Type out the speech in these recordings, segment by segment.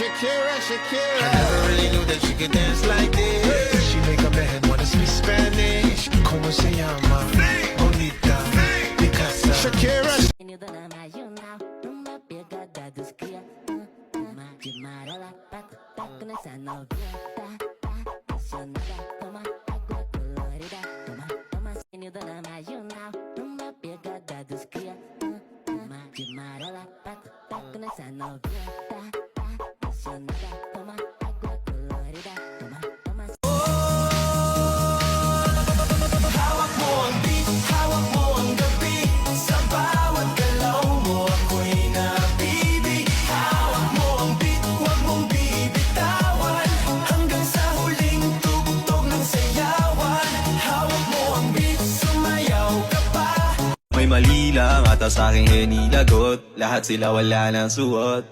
Shakira, Shakira. I never really knew that she could dance like this. She make a man wanna speak Spanish. Como se llama? Bonita, Picasa. Shakira. May mali lang ata sa'king hinilagot. Lahat sila wala nang suot.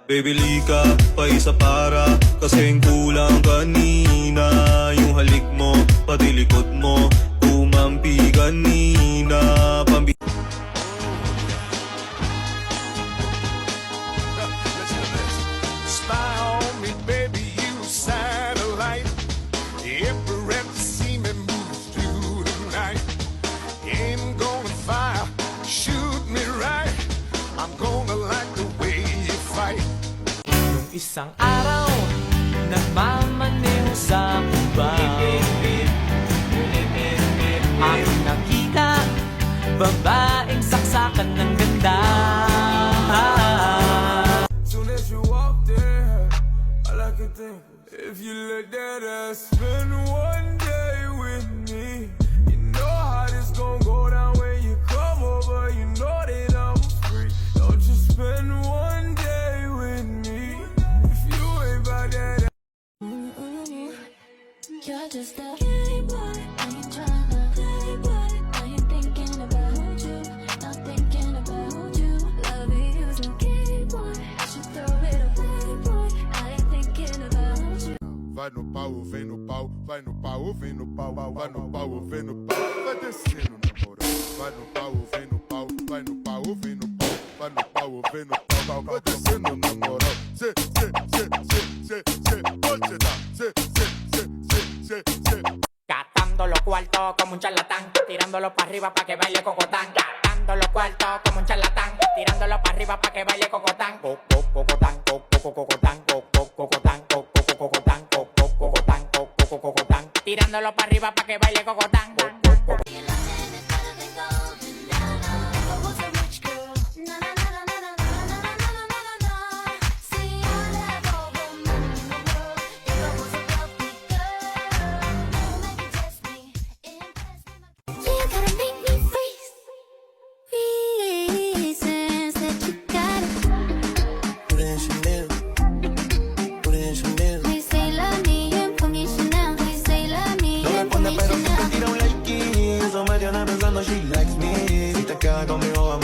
Baby lika, pa isa para kasing kulang kanina. Yung halik mo, pati likod mo tumampi kanina. Spy on me, baby, you satellite. Every rep see me move through the night. Aim gonna fire, shoot me right. I'm gonna like the way you fight. Nung isang araw, nagmamaneho sa kuba. Ang nakita, babaeng saksakan ng ganda. Soon as you walk there, all I could think, if you let that ass spend one day with me, you know how this gon' go down when you come over. You know that I'm free. Don't you spend one day with me if you ain't about that. You're just a playboy, I ain't tryna playboy. I ain't thinking about you, not thinking about you. Loving you's a gay boy, I should throw it a playboy. I ain't thinking about you. Vai no pau, vem no pau, vai no pau, vem no pau, vai no pau, vem no pau, vai descendo na moral. Vai no pau, vem no pau, vai no pau, vem no pau, vai no pau, vem no pau, vai descendo na moral. Se, oye da, se. Gastando los cuartos como un charlatán, tirándolo para arriba pa' que baile cocotán. Gastando los cuartos como un charlatán, tirándolo para arriba pa' que baile cocotán. Cocotán, cocotán, cocotán, cocotán, cocotán, tirándolo para arriba pa' que baile cocotán. Pensando she likes me. Si te quedas conmigo